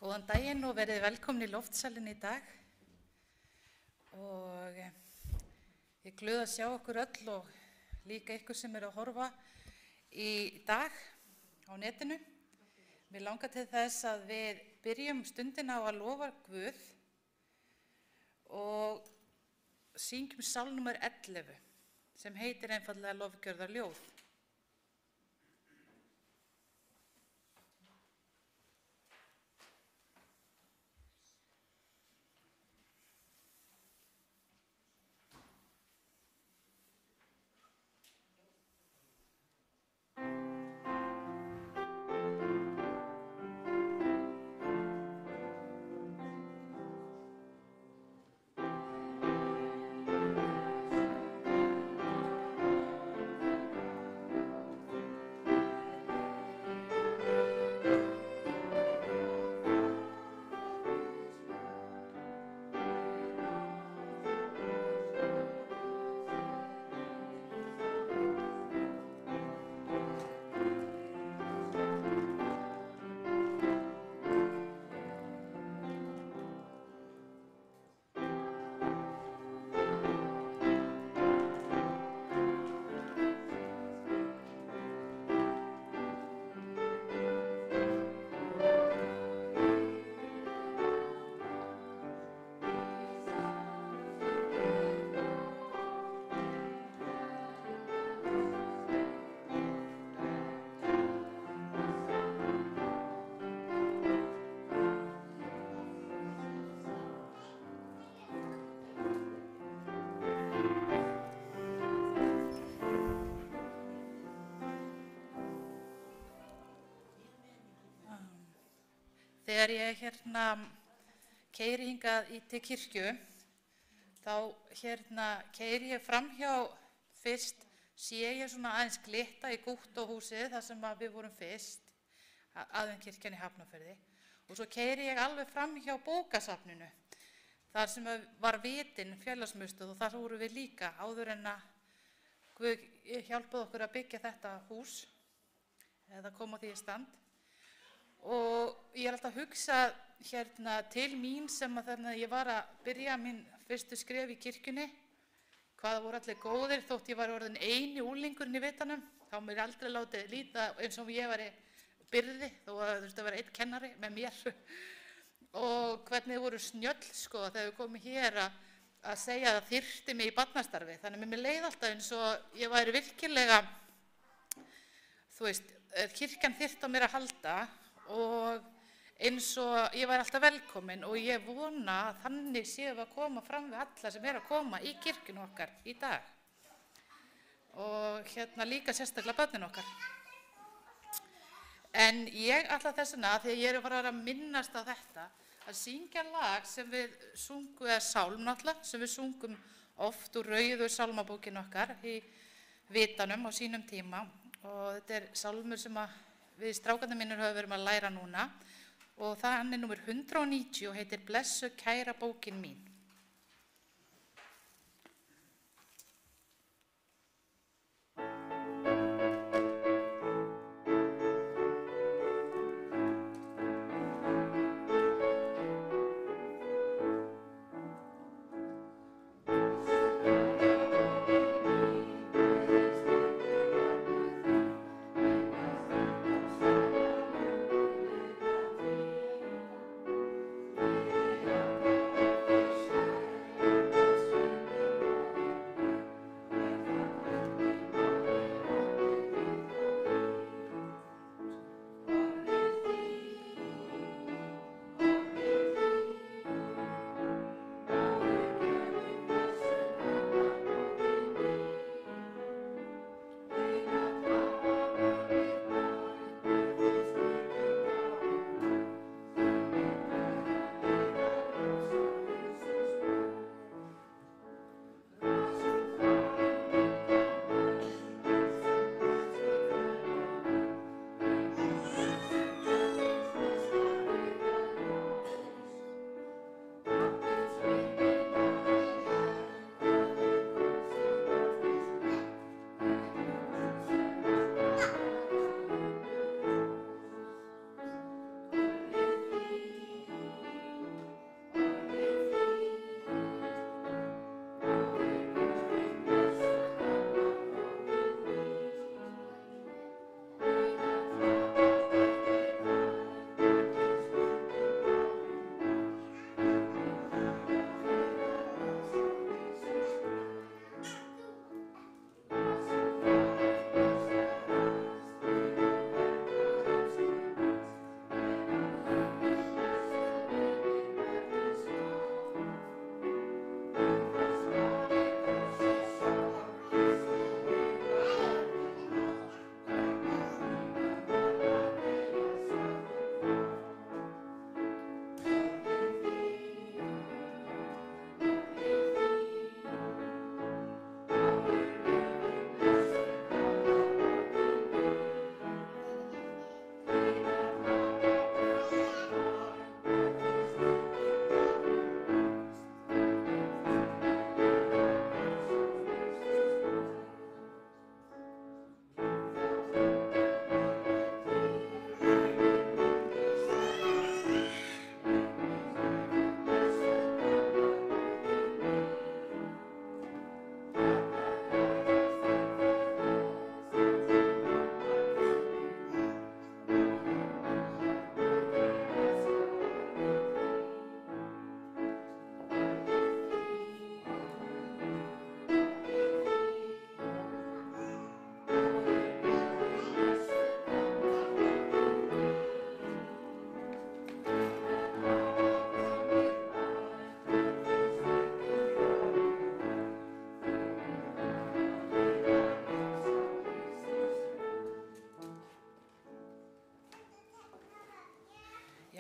Góðan daginn og verið velkomin í loftsalinn í dag og ég er glöð að sjá okkur öll og líka ykkur sem eru að horfa í dag á netinu. Mér langar til þess að við byrjum stundina á að lofa Guð og syngjum sálm númer 11 sem heitir einfaldlega Lofgjörðarljóð. Þegar ég keyri hingað til kirkju, þá keyri ég framhjá fyrst, sé ég svona aðeins glitta í Gúttóhúsið þar sem við vorum fyrst, aðventkirkjan í Hafnarfirði. Og svo keyri ég alveg framhjá bókasafninu, þar sem var Vitinn félagsmiðstöð og þar vorum við líka áður en að Guð hjálpaði okkur að byggja þetta hús, eða koma því í stand. Og ég er alltaf að hugsa til mín sem að þannig að ég var að byrja mín fyrstu skref í kirkjunni, hvaða voru allir góðir þótt ég var orðin eini úlingurinn í vitanum, þá mér aldrei látið líta eins og ég væri byrði, þó að það þurfti að vera einn kennari með mér. Og hvernig þið voru snjöll þegar við komum hér að segja að það þyrfti mig í barnastarfi, þannig að mér leið alltaf eins og ég væri virkilega, kirkjan þyrfti á mér að halda. Og eins og ég væri alltaf velkomin og ég vona að þannig séum við að koma fram við alla sem að koma í kirkjunu okkar í dag. Og líka sérstaklega börnin okkar. En ég ætla þessuna, þegar ég er að fara að minnast á þetta, að syngja lag sem við sungum, eða sálm náttúrulega, sem við sungum oft úr rauðu sálmabókin okkar í Vitanum á sínum tíma. Og þetta er sálmur sem við strákarnir mínir höfum verið að læra núna og það er númer 190 og heitir Blessuð kæra bókin mín.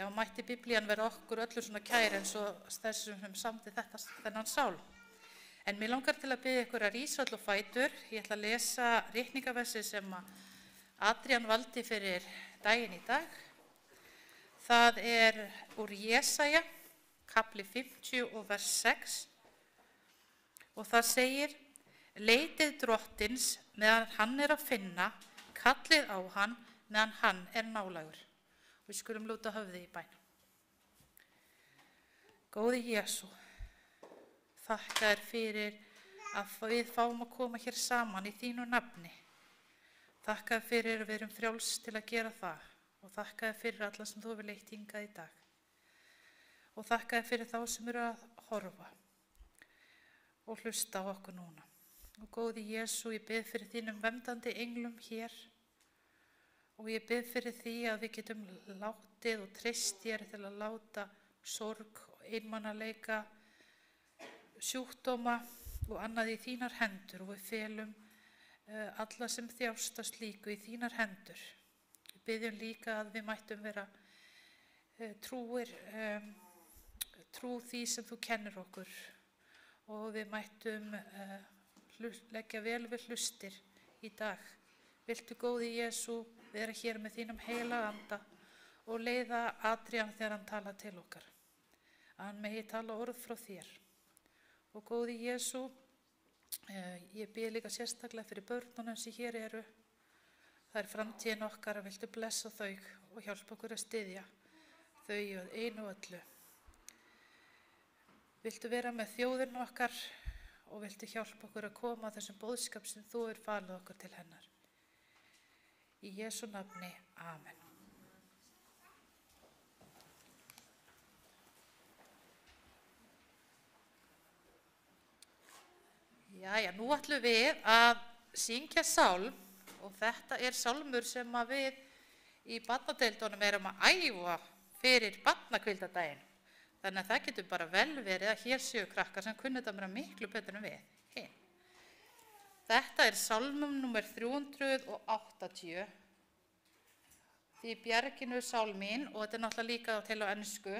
og mætti Biblían vera okkur öllu svona kær eins og þessum sem samdi þennan sálm. En mér langar til að biðja ykkur að rísa öll á fætur. Ég ætla að lesa ritningaversi sem Adrian valdi fyrir daginn í dag. Það úr Jesaja, kapli 50 og vers 6. Og það segir: Leitið Drottins meðan hann að finna, kallið á hann meðan hann nálægur. Við skulum lúta höfði í bæn. Góði Jesú, þakka þér fyrir að við fáum að koma hér saman í þínu nafni. Þakka þér fyrir að við erum frjáls til að gera það og þakka þér fyrir alla sem þú hefur leitt hingað í dag. Og þakka þér fyrir þá sem eru að horfa og hlusta á okkur núna. Og góði Jesú, ég bið fyrir þínum verndandi englum hér og ég bið fyrir því að við getum látið og treyst þér til að láta sorg og einmanaleika, sjúkdóma og annað í þínar hendur og við felum alla sem þjást af slíku í þínar hendur. Við biðjum líka að við mættum vera trú því sem þú kennir okkur og við mættum leggja vel við hlustir í dag. Viltu, góði Jesú, vera hér með þínum heilaga anda og leiða Adrian þegar hann talar til okkar. Að hann megi tala orð frá þér. Og góði Jesú, ég bið líka sérstaklega fyrir börnunum sem hér eru. Það framtíðin okkar, að viltu blessa þau og hjálpa okkur að styðja þau einu og öllu. Viltu vera með þjóðin okkar og viltu hjálpa okkur að koma að þessum boðskap sem þú falið okkur til hennar. Í Jesú nafni, amen. Jæja, nú ætlum við að syngja sálm og þetta sálmur sem við í barnadeildunum erum að æfa fyrir barnakvildardaginn. Þannig að það getur bara vel verið að hér séu krakkar sem kunni þetta mér miklu betur en við. Þetta sálmum númer 380. Því bjarginu sálmín og þetta náttúrulega líka til á ensku.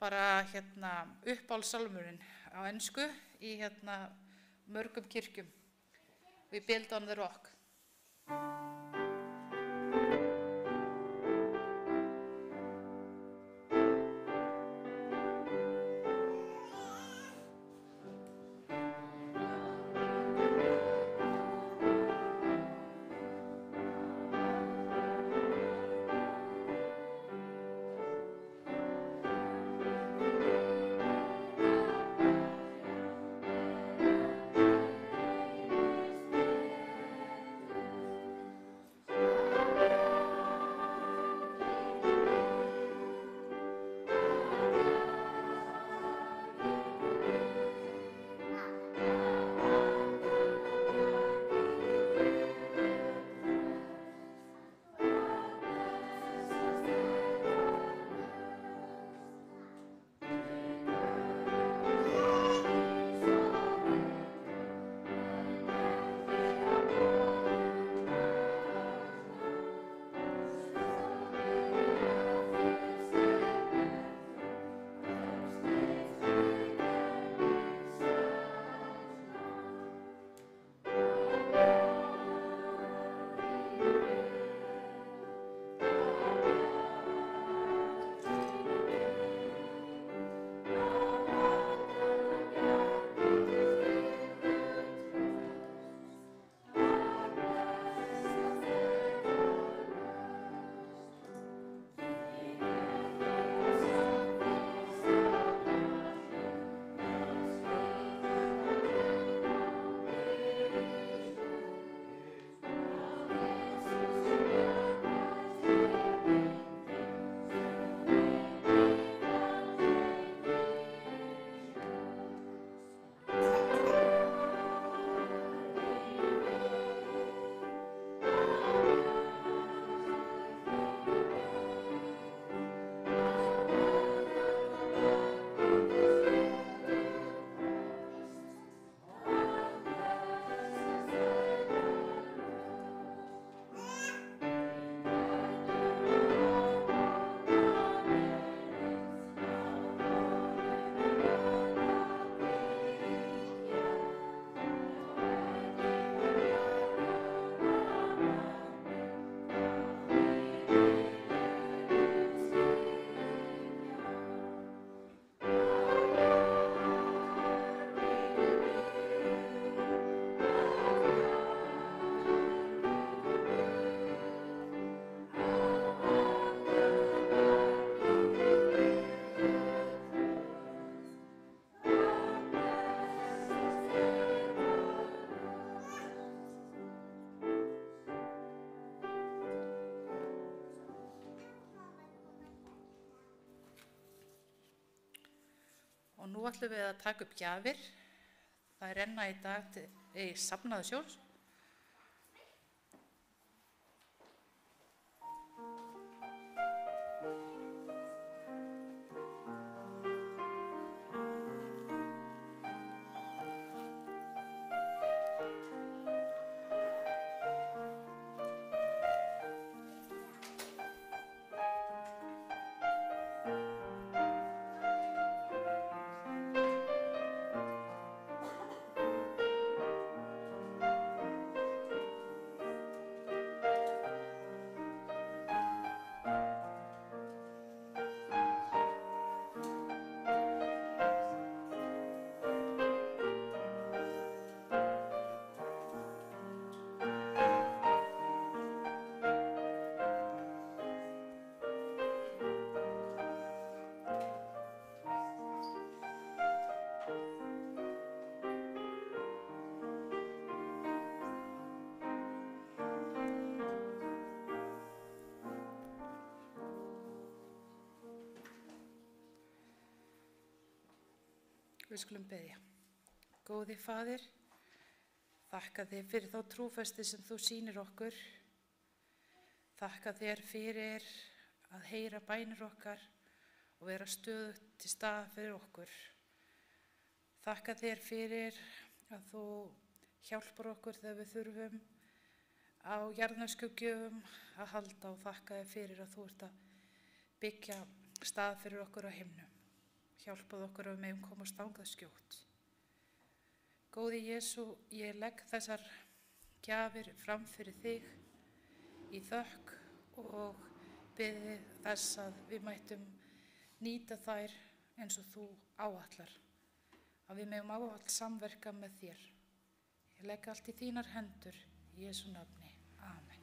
Bara uppáhaldssálmurinn á ensku í mörgum kirkjum. We build on the rock. Og nú ætlum við að taka upp gjafir. Það renna í dag í Safnaðarsjóðs. Við skulum biðja. Góði Faðir, þakka þér fyrir þá trúfesti sem þú sýnir okkur. Þakka þér fyrir að heyra bænir okkar og vera stöðugt til stað fyrir okkur. Þakka þér fyrir að þú hjálpar okkur þegar við þurfum á jarðnesku gjöfum að halda og þakka þér fyrir að þú ert að byggja stað fyrir okkur á himnum. Hjálpað okkur að við megum komast þangað skjótt. Góði Jesú, ég legg þessar gjafir fram fyrir þig í þökk og biði þess að við mættum nýta þær eins og þú áætlar. Að við megum ávallt samverka með þér. Ég legg allt í þínar hendur í Jesú nafni. Amen.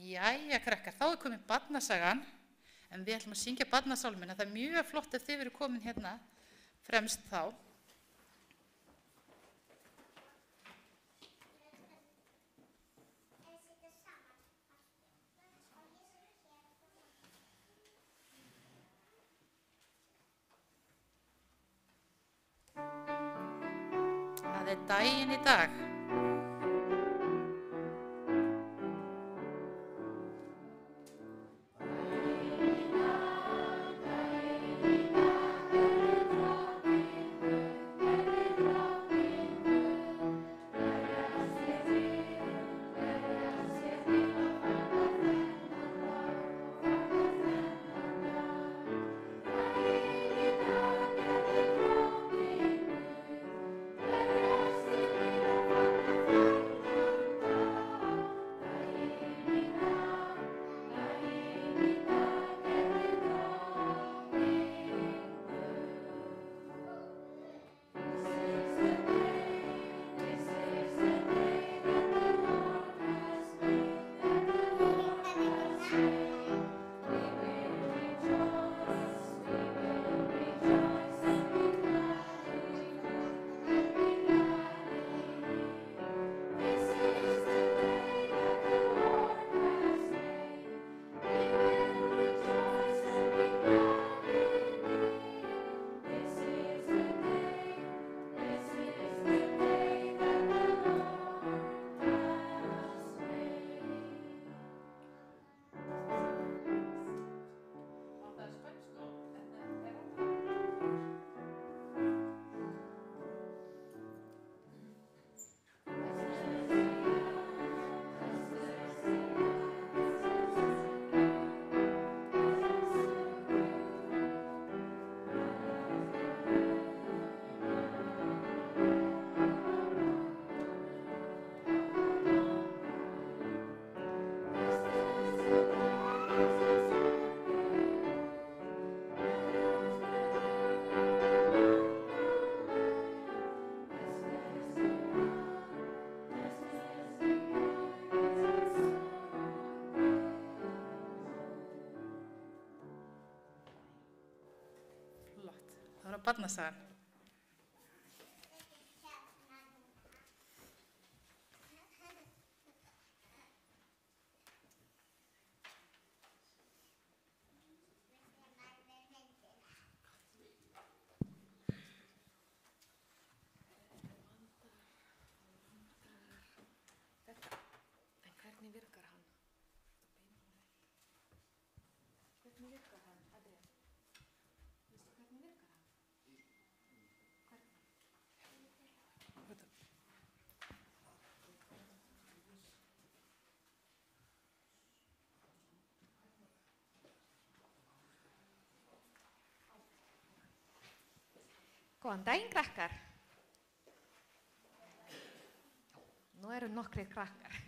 Jæja, krakkar, þá komin barnasagan, en við ætlum að syngja barnasálmina. Það mjög flott ef þið verið komin hérna fremst þá. Það daginn í dag. Barnasagan. Góðan daginn, krakkar. Nú eru nokkrir krakkar.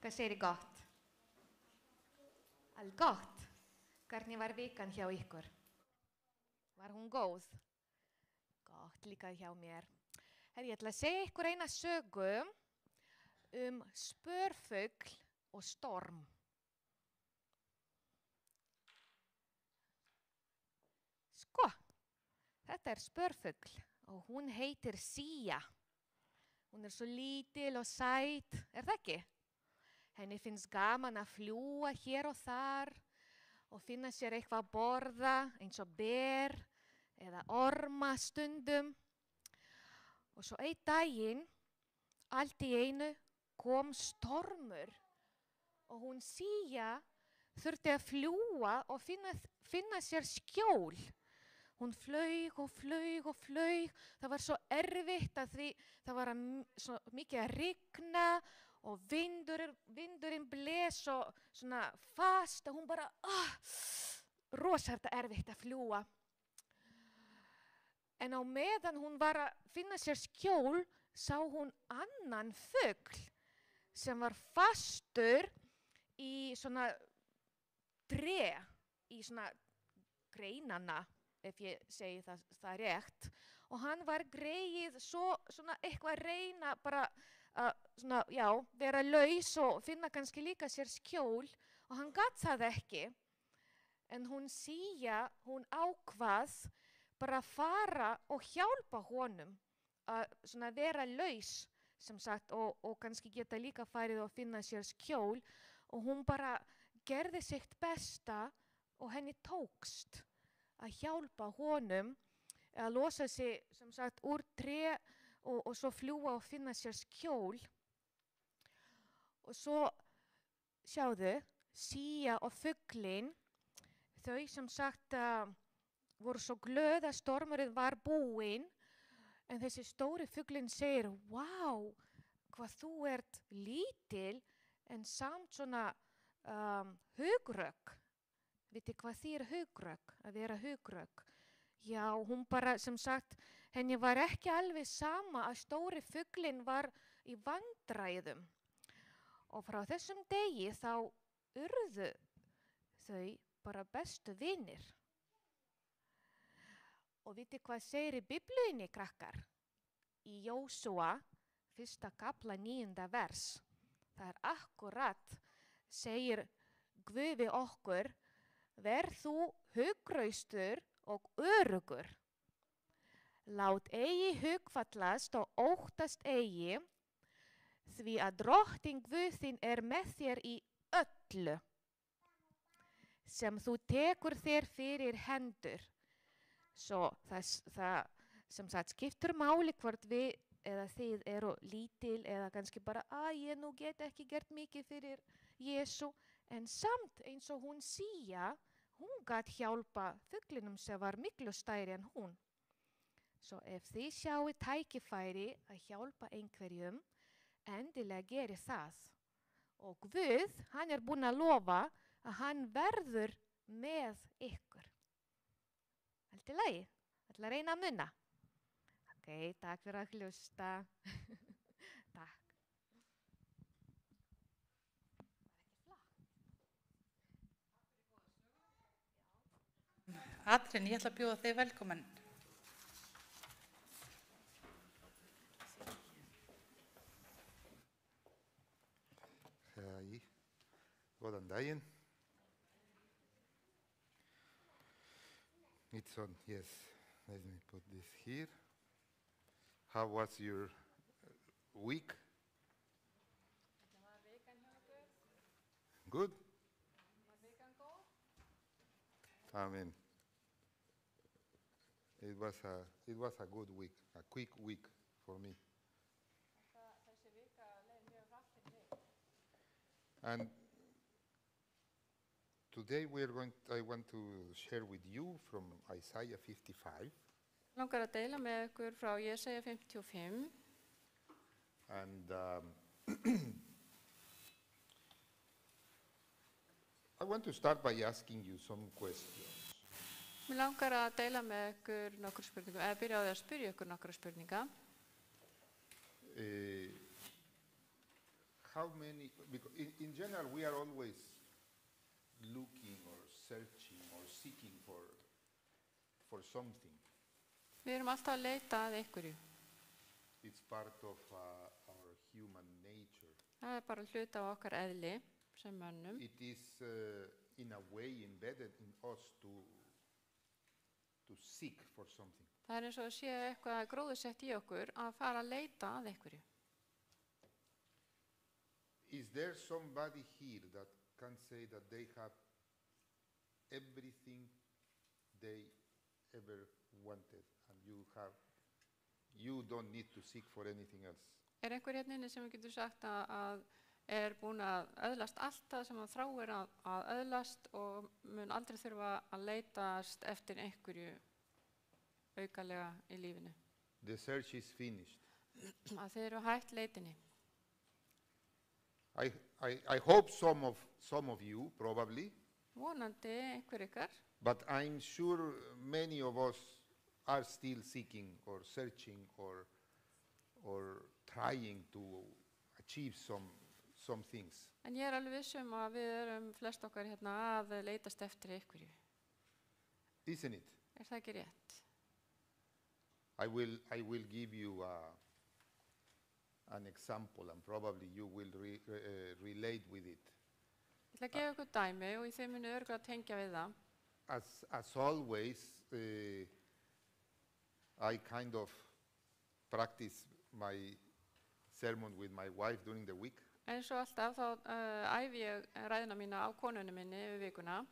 Hvað segir þið gott? Allt gott. Hvernig var vikan hjá ykkur? Var hún góð? Gott líka hjá mér. Ég ætla að segja ykkur eina sögu spörfugl og storm. Sko, þetta spörfugl og hún heitir Sia. Hún svo lítil og sæt, það ekki? Henni finnst gaman að fljúga hér og þar og finna sér eitthvað að borða eins og ber eða orma stundum. Og svo einn daginn, allt í einu, kom stormur og hún Sia þurfti að fljúga og finna sér skjól. Hún flaug og flaug og flaug. Það var svo erfitt að því það var svo mikið að rigna og vindurinn bles og svona fast og hún bara, rosalega erfitt að fljúga. En á meðan hún var að finna sér skjól, sá hún annan fugl sem var fastur í svona tré, í svona greinana, ef ég segi það rétt. Og hann var greið svona eitthvað að reyna bara að vera laus og finna kannski líka sér skjól og hann gat það ekki. En hún Sia, hún ákvað bara að fara og hjálpa honum að svona vera laus, sem sagt, og kannski geta líka farið og finna sér skjól og hún bara gerði sitt besta og henni tókst að hjálpa honum að losa sig, sem sagt, úr tré og svo fljúga og finna sér skjól. Og svo, sjáðu, Sia og fuglinn, þau sem sagt voru svo glöð að stormurinn var búinn, en þessi stóri fuglinn segir, vá, hvað þú ert lítil en samt svona hugrögg. Vitið hvað þýðir hugrögg, að vera hugrögg? Já, hún bara, sem sagt, henni var ekki alveg sama að stóri fuglinn var í vandræðum. Og frá þessum degi þá urðu þau bara bestu vinir. Og vitið hvað segir í Biblíunni, krakkar? Í Jósúa, 1. kafla 9. vers. Það akkurat, segir Guð við okkur, verð þú hugraustur og öruggur. Lát eigi hugfallast og óttast eigi, því að Drottinn Guð þinn með þér í öllu, sem þú tekur þér fyrir hendur. Svo það sem sagt skiptir máli hvort við eða þið eru lítil eða kannski bara, ég nú get ekki gert mikið fyrir Jésu, en samt eins og hún Sia, hún gat hjálpa fuglinum sem var miklu stærri en hún. Svo ef þið sjáu tækifæri að hjálpa einhverjum, endilega geri það. Og Guð, hann búinn að lofa að hann verður með ykkur. Allt í lagi? Ætla að reyna að muna. Ok, takk fyrir að hlusta. Takk. Adrian, ég ætla að bjóða þig velkomin. Hej, góðan daginn. It's on, yes, let me put this here. How was your week? Good? Amen. It was a good week, a quick week for me. And today I want to share with you from Isaiah 55. Langar að deila með ykkur frá Jesaja 55. And I want to start by asking you some questions. Mér langar að deila með ykkur nokkur spurningum, eða byrja á því að spyrja ykkur nokkra spurninga. How many, because in general we are always looking or searching or seeking for something. Við erum alltaf að leita að einhverju. It's part of our human nature. Það er bara hluti af okkar eðli sem mönnum. It is in a way embedded in us to seek for something. Það er eins og að sé eitthvað gróðursett í okkur að fara að leita að einhverju. Is there somebody here that can say that they have everything they ever wanted and you don't need to seek for anything else? Er einhver hérna inni sem við getum sagt að er búin að öðlast allt það sem hann þráir að öðlast og mun aldrei þurfa að leitast eftir einhverju aukalega í lífinu? The search is finished. Að þeir eru hætt leitinni. I hope some of you probably, Vonandi einhver ykkar, but I'm sure many of us are still seeking or searching or trying to achieve some things. en ég er alveg viss að við erum flest okkar hérna að leitast eftir einhverju. Isn't it? Er það ekki rétt? I will give you an example and probably you will relate with it. Ég ætla að gefa ykkur dæmi og þið munu örugglega tengja við það. As always, I kind of practice my sermon with my wife during the week. Eins og alltaf þá æfi ég ræðuna mína á konunni minni yfir vikuna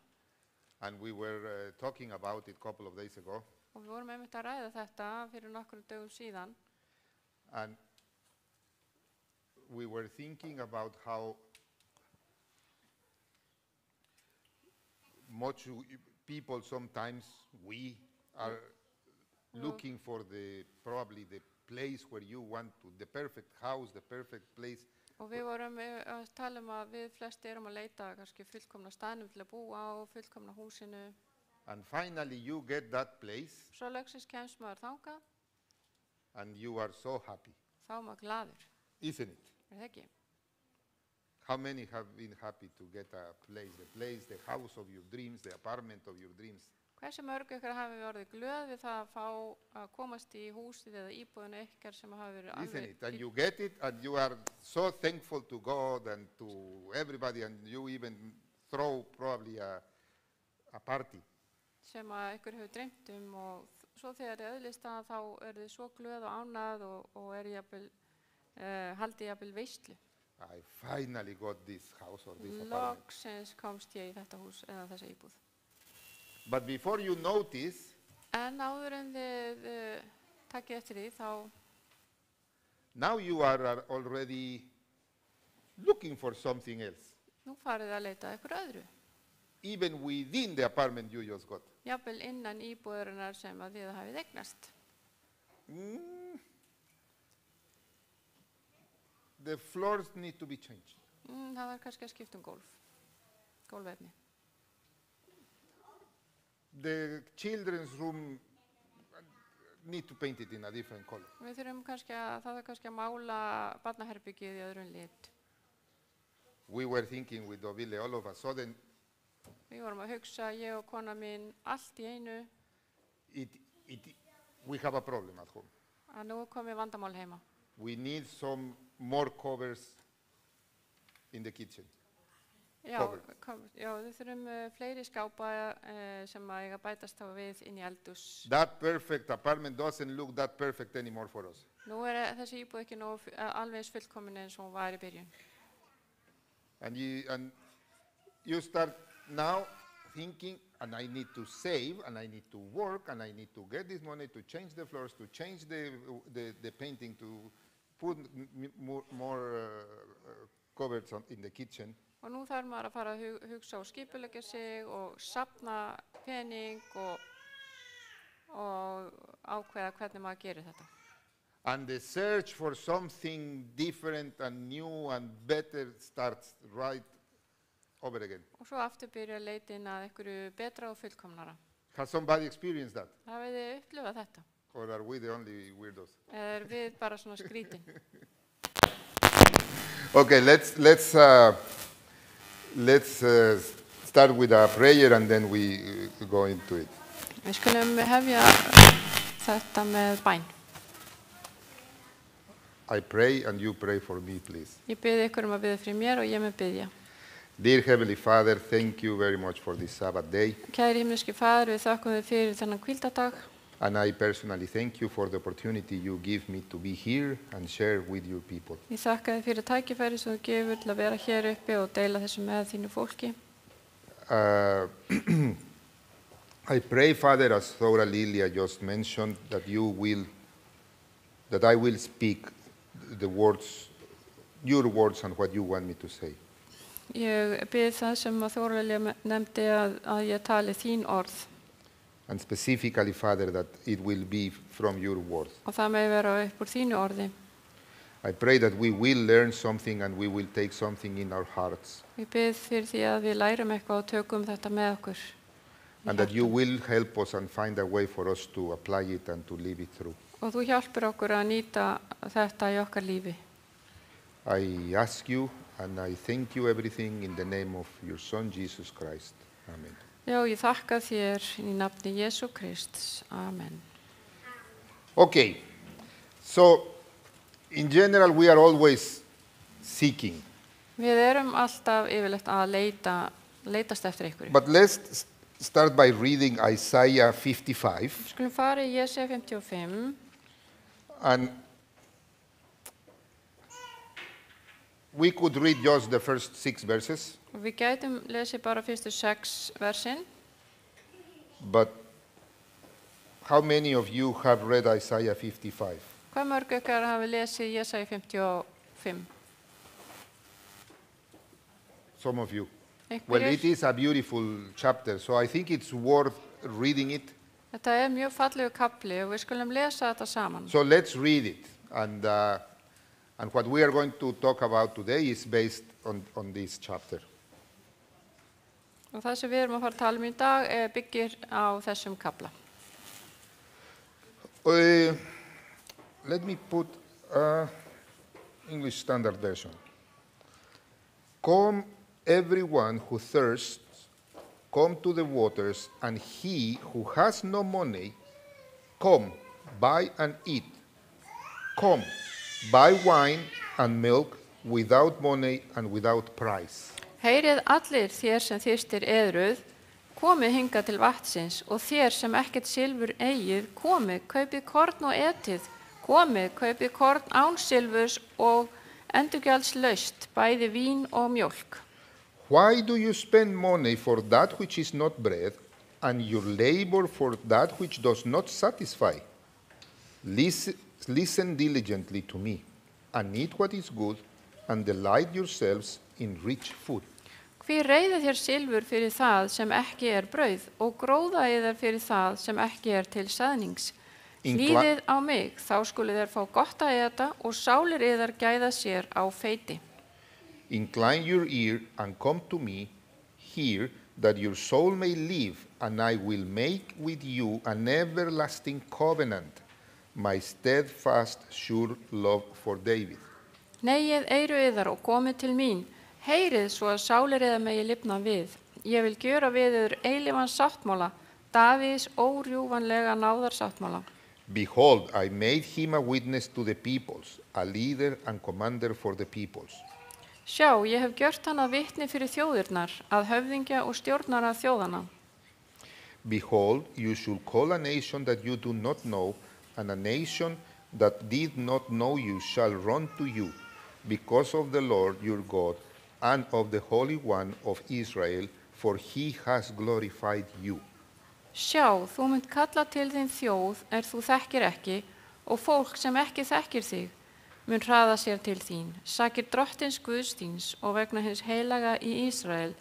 And we were talking about it a couple of days ago. og við vorum einmitt að ræða þetta fyrir nokkrum dögum síðan. And we were thinking about how much people sometimes we are looking for probably the place where you want to, the perfect house, the perfect place. Og við vorum að tala að við flesti erum að leita kannski fullkomna staðnum til að búa á, fullkomna húsinu. And finally you get that place Svo loksins kemst maður þangað, and you are so happy, þá er maður glaður. isn't it? Er það ekki? How many have been happy to get a place, the house of your dreams, the apartment of your dreams? Hversu mörg ykkur hafi orðið glöð við það að fá að komast í húsið eða íbúðinu ykkar sem hafi verið Isn't it? And you get it, and you are so thankful to God and to everybody, and you even throw probably a party. sem að ykkur hefur dreymt og svo þegar þið öðlist það þá eru þið svo glöð og ánægð og haldið jafnvel veislu. I finally got this house or this apartment. Loksins komst ég í þetta hús eða þessa íbúð. But before you notice, En áður en þið takkið eftir því þá now you are already looking for something else, nú farið þið að leita að ykkur öðru. even within the apartment you just got. Jafnvel innan íbúðurinnar sem að þið hafið eignast. The floors need to be changed. Það var kannski að skipta gólfefni. The children's room need to paint it in a different color. Við þurfum kannski að mála barnaherbyggið í öðrum lit. We were thinking with Dovile all of a sudden, Við vorum að hugsa, ég og kona mín, allt í einu we have a problem at home. að nú er komið vandamál heima. We need some more covers in the kitchen. Já, Covered. við þurfum fleiri skápa sem að eiga bætast þá við inn í eldhús. That perfect apartment doesn't look that perfect anymore for us. Nú þessi íbúð ekki alveg eins fullkomin eins og hún var í byrjun. And you start now thinking, and I need to save, and I need to work, and I need to get this money to change the floors, to change the painting, to put more cupboards in the kitchen. Og nú þarf maður að fara að hugsa og skipuleggja sig og safna pening og ákveða hvernig maður gerir þetta. And the search for something different and new and better starts right over again. Og svo aftur byrja leitin að einhverju betra og fullkomnara. Has somebody experienced that? Hafið þið upplifað þetta? Or are we the only weirdos? Eða við bara svona skrítin? Okay, let's start with a prayer and then we go into it. Við skulum hefja þetta með bæn. I pray and you pray for me, please. Ég bið ykkur að biðja fyrir mér og ég mun biðja. Dear Heavenly Father, thank you very much for this Sabbath day. Kæri himneski Faðir, við þökkum þér fyrir þennan hvíldardag. And I personally thank you for the opportunity you give me to be here and share with your people. Ég þakka þér fyrir tækifæri sem þú gefur til að vera hér uppi og deila þessu með þínu fólki. I pray, Father, as Thora Lilia just mentioned, that I will speak the words, your words and what you want me to say. Ég bið það sem að Þóralilja nefndi að ég tali þín orð. And specifically, Father, that it will be from your word. Og það megi vera upp úr þínu orði. I pray that we will learn something and we will take something in our hearts. Ég bið fyrir því að við lærum eitthvað og tökum þetta með okkur. And that you will help us and find a way for us to apply it and to live it through. Og þú hjálpir okkur að nýta þetta í okkar lífi. I ask you and I thank you everything in the name of your Son, Jesus Christ. Amen. Já, ég þakka þér í nafni Jesú Krists. Amen. Okay, so in general we are always seeking. Við erum alltaf yfirleitt að leitast eftir ykkur. But let's start by reading Isaiah 55. Skulum fara í Jesaja 55. And we could read just the first 6 verses, Og við gætum lesið bara fyrstu 6 versin. but how many of you have read Isaiah 55? Hvað mörg ykkar hafi lesið Jesaja 55? Some of you. Einhverjir? Well, it is a beautiful chapter, so I think it's worth reading it. Þetta mjög fallegu kapli og við skulum lesa þetta saman. So let's read it. And what we are going to talk about today is based on this chapter. Og það sem við erum að fara að tala í dag byggir á þessum kapla. Let me put English Standard Version. Come, everyone who thirsts, come to the waters, and he who has no money, come, buy and eat. Come, buy wine and milk without money and without price. Heyrið allir þér sem þyrstir eðruð, komið hingað til vatnsins og þér sem ekkert silfur eigið, komið, kaupið korn og etið, komið, kaupið korn án silfurs og endurgjaldslaust, bæði vín og mjólk. Why do you spend money for that which is not bread, and your labor for that which does not satisfy? Listen diligently to me, and eat what is good, and delight yourselves in rich food. Hví reiðið þér silfur fyrir það sem ekki brauð og gróða yðar fyrir það sem ekki til saðnings. Hlýðið á mig, þá skulu þér fá gott að eta og sálir yðar gæða sér á feiti. Incline your ear and come to me, hear that your soul may live, and I will make with you an everlasting covenant, my steadfast, sure love for David. Neyið eyru yðar og komið til mín, heyrið svo að sálir yðar megi lifna við. Ég vil gjöra við yður eilífan sáttmála, Davíðs órjúfanlega náðarsáttmála. Behold, I made him a witness to the peoples, a leader and commander for the peoples. Sjá, ég hef gjört hann að vitni fyrir þjóðirnar, að höfðingja og stjórnara þjóðana. Behold, you shall call a nation that you do not know, and a nation that did not know you shall run to you, because of the Lord your God, and of the Holy One of Israel, for he has glorified you. Sjá, þú munt kalla til þín þjóð þú þekkir ekki, og fólk sem ekki þekkir þig, mun hraða sér til þín, sakir drottins Guðs þíns og vegna hins heilaga í Ísrael,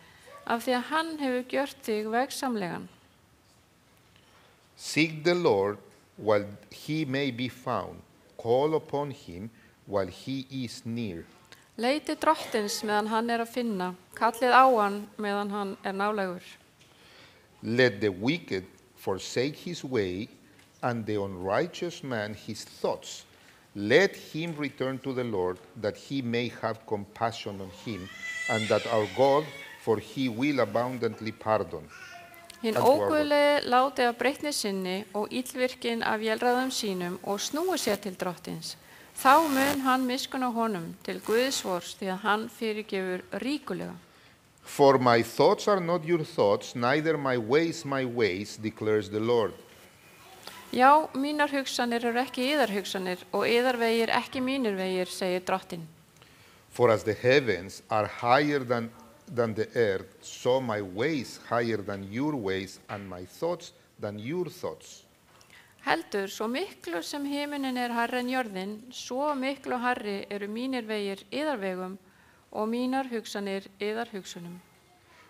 af því að hann hefur gjört þig vegsamlegan. Seek the Lord while he may be found, call upon him while he is near. Leiti drottins meðan hann að finna, kallið á hann meðan hann nálægur. Let the wicked forsake his way, and the unrighteous man his thoughts. Let him return to the Lord, that he may have compassion on him, and that our God, for he will abundantly pardon. Hinn And to our God. óguðlegi láti af breytni sinni og illvirkin af vélræðum sínum og snúi sér til drottins. Þá mun hann miskunna honum til Guðs vors því að hann fyrirgefur ríkulega. For my thoughts are not your thoughts, neither my ways, declares the Lord. Já, mínar hugsanir eru ekki yðar hugsanir og yðar vegir ekki mínir vegir, segir drottin. For as the heavens are higher than the earth, so my ways higher than your ways, and my thoughts than your thoughts. Heldur, svo miklu sem himinin er hærri en jörðin, svo miklu hærri eru mínir vegir yðar vegum og mínar hugsanir yðar hugsunum.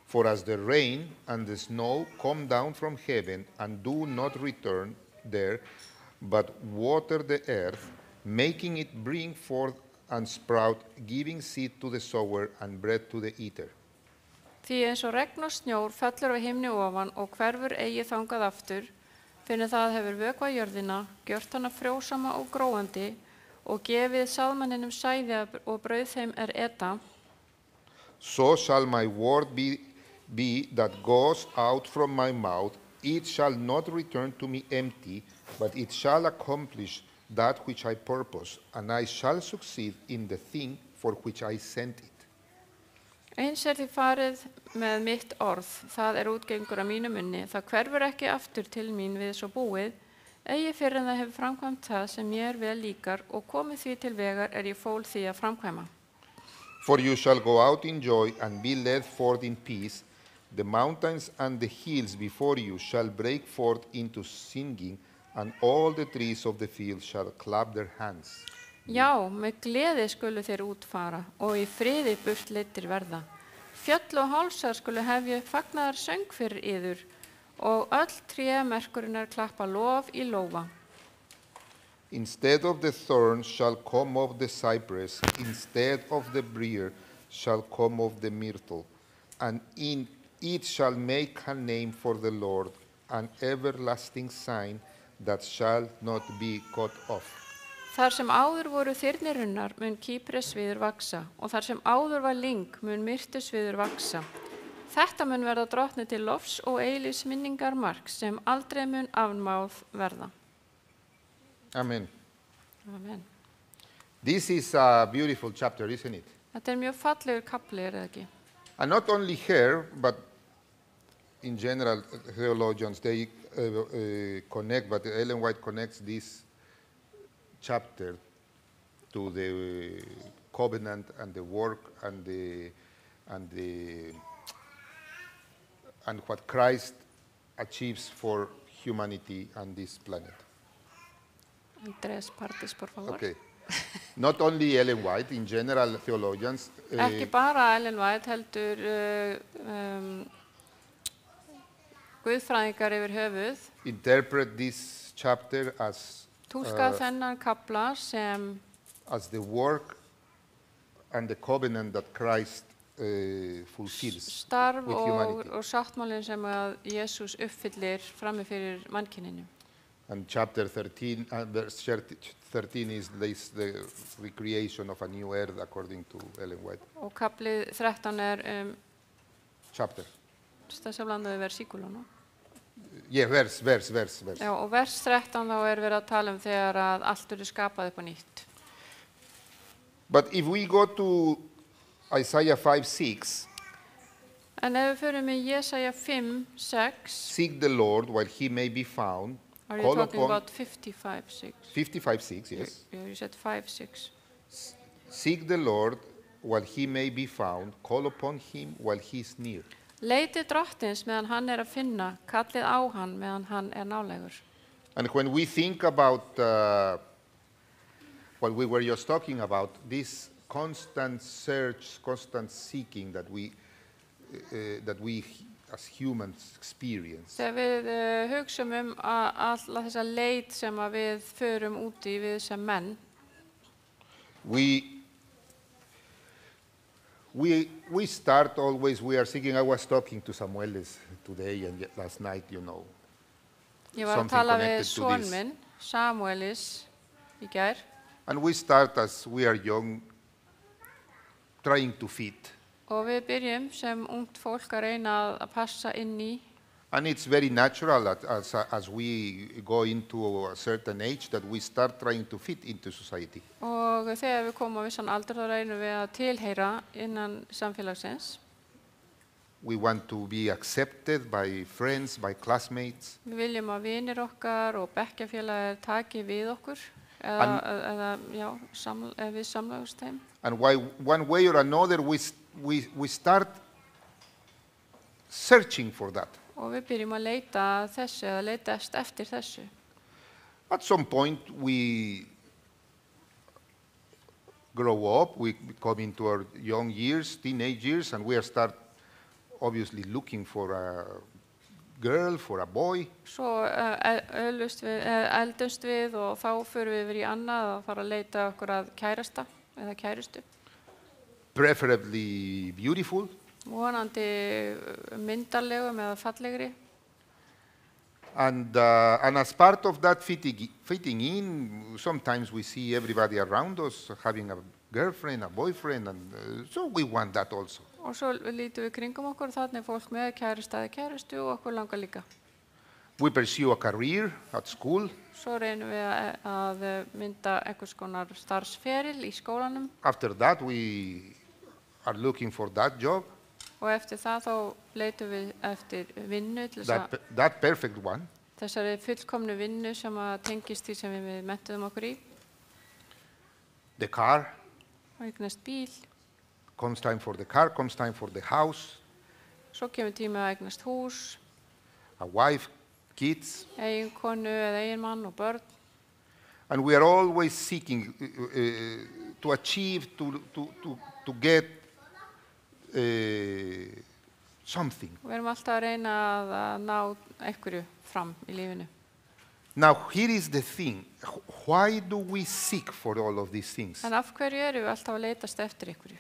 For as the rain and the snow come down from heaven and do not return there, but water the earth, making it bring forth and sprout, giving seed to the sower and bread to the eater. Því eins og regn og snjór fellur af himni ofan og hverfur eigi þangað aftur, finnur það hefur vökvað jörðina, gjört hana frjósama og gróandi og gefið sáðmanninum sæði og brauð þeim eta. So shall my word be that goes out from my mouth. It shall not return to me empty, but it shall accomplish that which I purpose, and I shall succeed in the thing for which I sent it. Eins því farið með mitt orð, það útgengur af mínu munni, það hverfur ekki aftur til mín við svo búið, eigi fyrr en það hefur framkvæmt það sem mér vel líkar og komið því til vegar ég fól því að framkvæma. For you shall go out in joy and be led forth in peace. The mountains and the hills before you shall break forth into singing, and all the trees of the field shall clap their hands. Já, með gleði skulu þeir útfara og í friði burt leiddir verða. Fjöll og hálsar skulu hefja fagnaðar söng fyrir yður og öll trémerkurinnar klappa lof í lófa. Instead of the thorn shall come of the cypress, instead of the brier shall come of the myrtle, and in it shall make a name for the Lord, an everlasting sign that shall not be cut off. Þar sem áður voru þyrnirunnar mun kípresviður vaksa og þar sem áður var lyng mun myrtusviður vaksa. Þetta mun verða drottni til lofs og eilífs minningarmark sem aldrei mun afmáð verða. Amen. Amen. This is a beautiful chapter, isn't it? Þetta mjög fallegur kapli, eða ekki? And not only here, but in general, theologians, they connect, but Ellen White connects this chapter to the covenant and the work and what Christ achieves for humanity and this planet. Tres partes, por favor. Okay. Not only Ellen White, in general, theologians. Ekki bara Ellen White, heldur guðfræðingar yfir höfuð. Interpret this chapter as Túlka þennan kapla sem as the work and the covenant that Christ fulfills starf with humanity. og sáttmálinn sem að Jesús uppfyllir frammi fyrir mannkyninu. And chapter 13, verse 13 is the recreation of a new earth according to Ellen White. Og kaplið 13 Chapter. Stassa blandaði versíkulo, no? Yeah, verse. Já, og vers 13 þá verið að tala þegar að allt verður skapað upp á nýtt. But if we go to Isaiah 5:6, En ef við förum í Jesaja 5:6, seek the Lord while he may be found. are you Call talking upon- about 55:6? 55:6, yes. You said 5:6. Seek the Lord while he may be found. Call upon him while he is near. Leitið drottins meðan hann að finna, kallið á hann meðan hann nálægur. And when we think about what we were just talking about, this constant search, constant seeking that we as humans experience, Þegar við hugsum alla þessa leit sem að við förum úti við sem menn, we start always, we are seeking. I was talking to Samuel today and last night, Ég var að something tala við connected to son this. minn, Samuelis, í gær And we start as we are young, trying to fit. og við byrjum sem ungt fólk að reyna að passa inn í And it's very natural that as we go into a certain age that we start trying to fit into society. og þegar við komum á vissan aldur þá reynum við að tilheyra innan samfélagsins. We want to be accepted by friends, by classmates. Við viljum að vinir okkar og bekkjarfélagar taki við okkur eða já, við samlagast þeim. And one way or another, we start searching for that. Og við byrjum að leita að þessu eða leitast eftir þessu. At some point, we grow up, we come into our young years, teenage years, and we start obviously looking for a girl, for a boy. Svo eldumst við og þá förum við yfir í annað að fara að leita okkur að kærasta eða kærustu. Preferably beautiful. Vonandi myndarlegum eða fallegri. And as part of that fitting in, sometimes we see everybody around us having a girlfriend, a boyfriend, and so we want that also. Og svo lítum við kringum okkur, þannig fólk með kærasta eða kærustu og okkur langar líka. We pursue a career at school. Svo reynum við að mynda einhvers konar starfsferil í skólanum. After that, we are looking for that job, Og eftir það þá leitum við eftir vinnu til that perfect one. þessari fullkomnu vinnu sem að tengist því sem við menntuðum okkur í. The car, Og eignast bíl. comes time for the car, comes time for the house, Svo kemur tími að eignast hús, a wife, kids, eiginkonu eða eiginmann og börn. and we are always seeking to achieve, to get something. Og við erum alltaf að reyna að ná einhverju fram í lífinu. Now, here is the thing. Why do we seek for all of these things? En af hverju erum við alltaf að leitast eftir einhverju?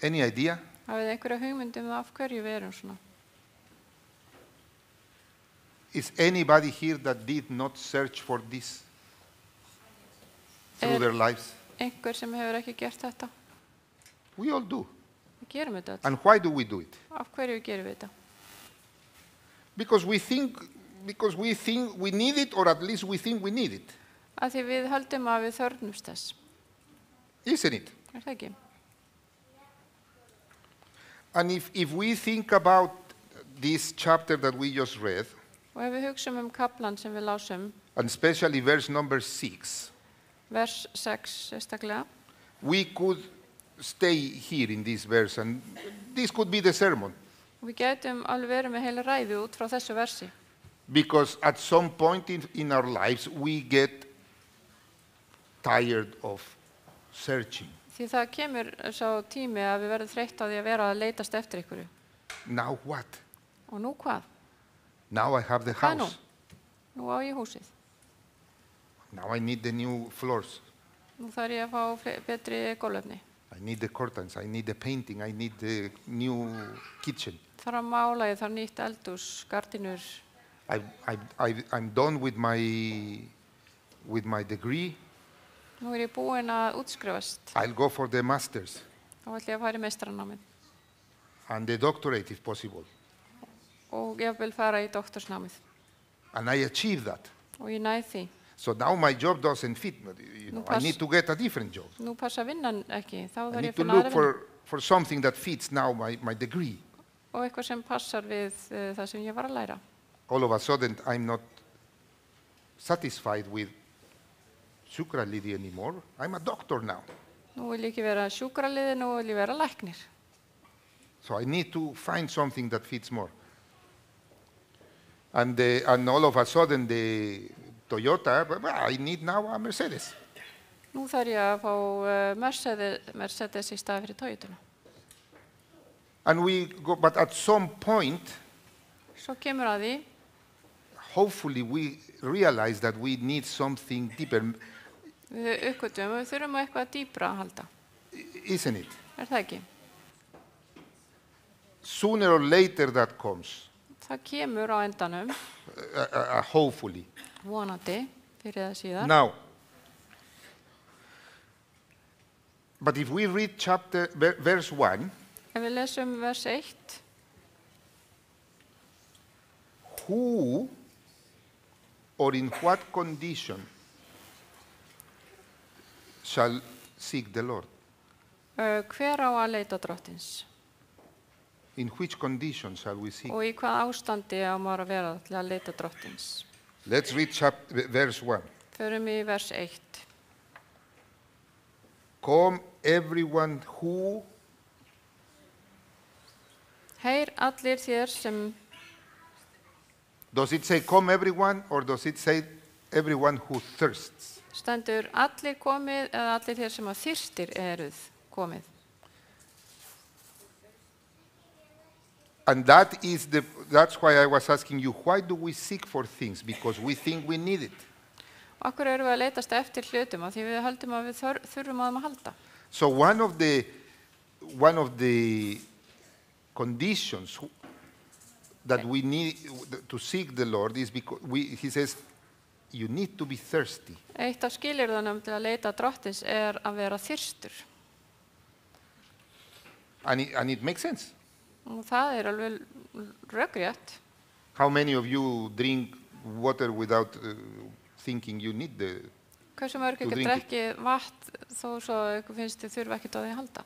Any idea? Hafið þið einhverja hugmyndum af hverju við erum svona? Is anybody here that did not search for this through their lives? Einhver sem hefur ekki gert þetta? We all do. Við gerum þetta öll. And why do we do it? Af hverju gerum við þetta? Because we think we need it, or at least we think we need it. Af því við höldum að við þörfnumst þess. Isn't it? Er það ekki? And if we think about this chapter that we just read, Og ef við hugsum kaplan sem við lásum, and especially verse number 6, vers 6 sérstaklega, we could stay here in this verse, and this could be the sermon. og við getum alveg verið með heila ræðu út frá þessu versi. Because at some point in our lives, we get tired of searching. Því það kemur sá tími að við verðum þreytt á því að vera að leitast eftir einhverju. Now what? Og nú hvað? Now I have the Hvað nú? house. Nú á ég húsið. Now I need the new floors. Nú þarf ég að fá betri gólfefni. I need the curtains. I need the painting. I need the new kitchen. Þarf að mála, ég þarf nýtt eldhús, gardínur. I'm done with my degree. Nú ég búin að útskrifast. I'll go for the masters Þá ætla ég að fara í meistaranámið. and the doctorate if possible. Og ég vil fara í doktorsnámið. And I achieve that. Og ég næð því. So now my job doesn't fit. I need to get a different job. Nú passa vinnan ekki. Þá I þarf ég need að to finna look aðra vinnu. for something that fits now my degree. Og eitthvað sem passar við það sem ég var að læra. All of a sudden, I'm not satisfied with Shukralidi anymore. I'm a doctor now. Nú vil ég ekki vera sjúkraliði, nú vil ég vera læknir. So I need to find something that fits more. And all of a sudden, the Toyota, I need now a Mercedes. Nú þarf ég að fá Mercedes í staði fyrir Toyotuna. And we go, but at some point, Svo kemur að því, hopefully we realize that we need something deeper, við uppgötum, við þurfum á eitthvað dýpra að halda. isn't it? Er það ekki? Sooner or later that comes. Það kemur á endanum, hopefully. vonandi, fyrir það síðar. Now, but if we read verse 1, Ef við lesum vers 1, who or in what condition shall seek the Lord? hver á að leita drottins? In which condition shall we seek? Og í hvað ástandi á maður að vera til að leita drottins? Let's read verse 1. Förum í vers 1. Come everyone who, Heyr allir þér sem, does it say come everyone or does it say everyone who thirsts? stendur allir komið eða allir þér sem að þyrstir eruð komið. And that's why I was asking you, why do we seek for things? Because we think we need it. Okkur erum við að leitast eftir hlutum af því við höldum að við þurfum á þeim að halda. So one of the conditions that we need to seek the Lord is because he says, you need to be thirsty. Eitt af skilyrðunum til að leita drottins að vera þyrstur. And it makes sense. Og það alveg rökrétt. How many of you drink water without thinking you need the... Hversu mörg To ekki drink it. drekki vatn þó svo ykkur finnst þið þurfa ekkert á því að halda.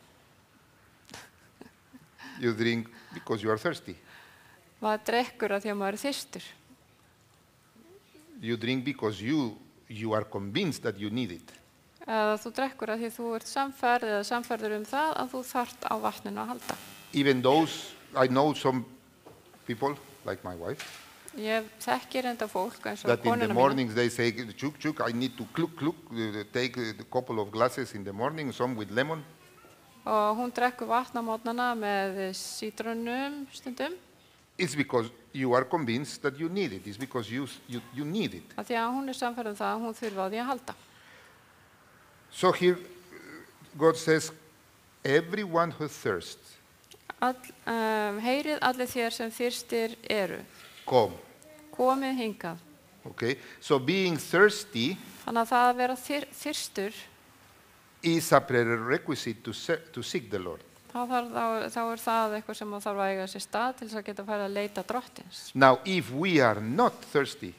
You drink because you are thirsty. Maður drekkur að því að maður þyrstur. You drink because you are convinced that you need it. Eða þú drekkur að því þú ert samferð eða samferður það að þú þarft á vatninu að halda. Even those, I know some people, like my wife, Ég þekkir enda fólk eins og that in the konuna mína. mornings they say, chuk, I need to take a couple of glasses in the morning, some with lemon. Og hún drekkur vatn á mótnana með sítrónum stundum. It's because you are convinced that you need it. It's because you need it. Af því að hún samferð það að hún þurfa á því að halda. So here God says, everyone who thirsts, Heyrið allir þér sem þyrstir eru. come. Komið hingað. Okay? So being thirsty Þannig að það að vera þyrstur, is a prerequisite to seek the Lord. þá það eitthvað sem þarf að eiga sér stað til þess að geta færa að leita drottins. Now, if we are not thirsty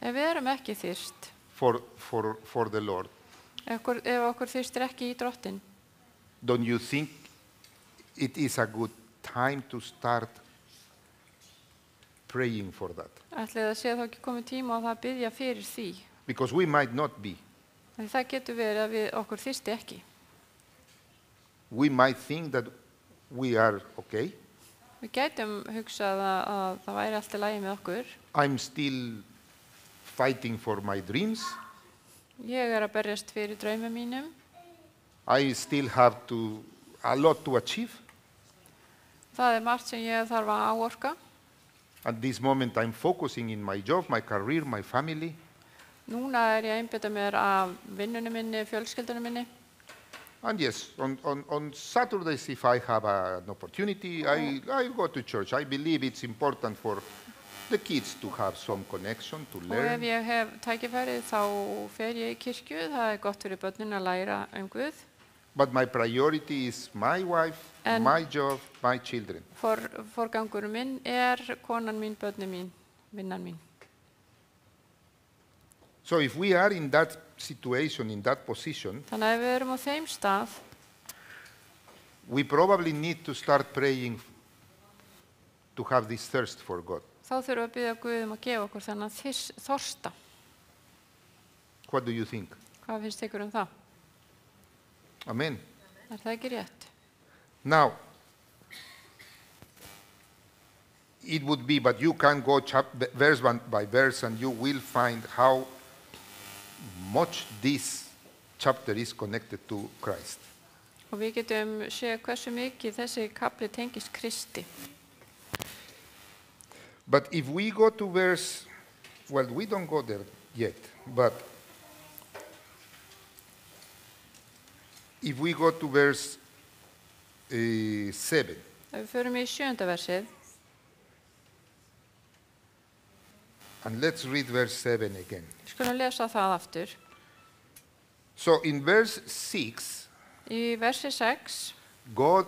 Ef við erum ekki þyrst, for the Lord, ef okkur þyrstir ekki í drottin, don't you think it is a good time to start praying for that? ætli það sé þá ekki komið tíma á það að biðja fyrir því. Because we might not be. En það getur verið að okkur þyrsti ekki. We might think that we are okay. Við gætum hugsað að það væri allt í lagi með okkur. I'm still fighting for my dreams. Ég að berjast fyrir draumum mínum. I still have a lot to achieve. Það margt sem ég þarf að áorka. At this moment, I'm focusing in my job, my career, my family. Núna ég að einbeita mér af vinnunum minni, fjölskyldunum minni. And yes, on Saturdays, if I have an opportunity, I go to church. I believe it's important for the kids to have some connection, to Og learn. ef ég hef tækifærið þá fer ég í kirkju. Það gott fyrir börnin að læra Guð. But my priority is my wife, And- my job, my children. Forgangur minn konan mín, börnin mín, vinnan mín. So if we are in that situation, in that position, Þannig að ef við erum á þeim stað, we probably need to start praying to have this thirst for God. þá þurfum við að biðja Guð að gefa okkur þennan þorsta. What do you think? Hvað finnst ykkur það? Amen. Það ekki rétt? Now, it would be, but you can go verse by verse and you will find how much this chapter is connected to Christ. Og við getum séð hversu mikið þessi kapli tengist Kristi. But if we go to verse, well, we don't go there yet, but if we go to verse 7, Ef við förum í 7. versið, And let's read verse 7 again. Skulum lesa það aftur. So in verse 6, Í versi 6, God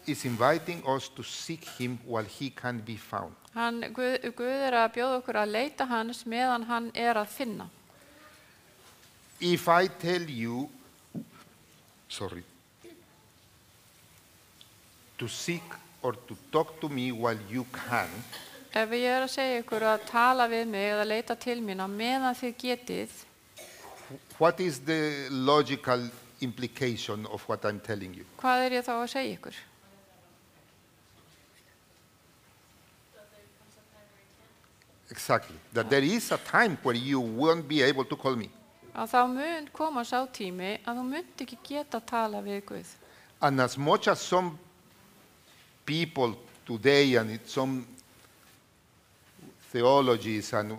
is inviting us to seek him while he can be found. Guð er að bjóða okkur að leita hans meðan hann er að finna. If I tell you, to seek or to talk to me while you can, Ef ég er að segja ykkur að tala við mig eða leita til mín á meðan þið getið, what is the logical implication of what I'm telling you? hvað er ég þá að segja ykkur? Exactly. That there is a time where you won't be able to call me. Að þá mun koma sá tími að þú munt ekki geta tala við Guð. And as much as some people today and some theologies and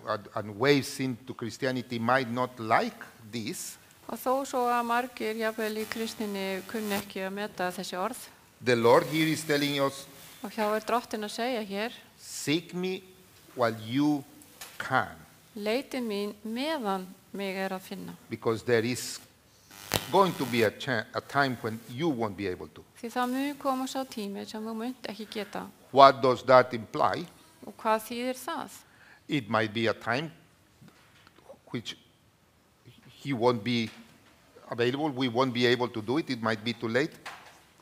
ways into Christianity might not like this, Og þó svo að margir, jafnvel í kristinni, kunni ekki að meta þessi orð. the Lord here is telling us, Og hjá er drottin að segja hér, seek me while you can, leitið mín meðan mig er að finna. because there is going to be a time when you won't be able to. Því það mun koma sá tími sem þú munt ekki geta. What does that imply? Og hvað þýðir það? It might be a time which he won't be available, we won't be able to do it, it might be too late.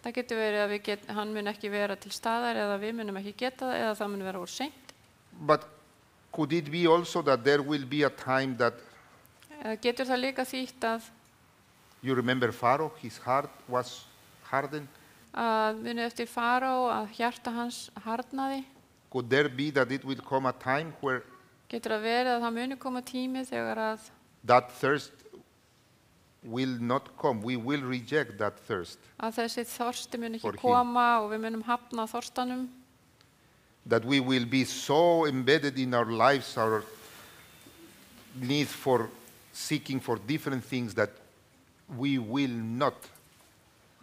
Það getur verið að hann mun ekki vera til staðar eða við munum ekki geta það eða það mun vera úr seint. But could it be also that there will be a time that, Getur það líka þýtt að you remember Pharaoh, his heart was hardened? muni eftir Faró að hjarta hans harðnaði? Could there be that it will come a time where Getur það verið að það muni koma tími þegar að that thirst will not come? We will reject that thirst. þessi þorsti mun For ekki him. koma og við munum hafna þorstanum. That we will be so embedded in our lives, our need for seeking for different things, that we will not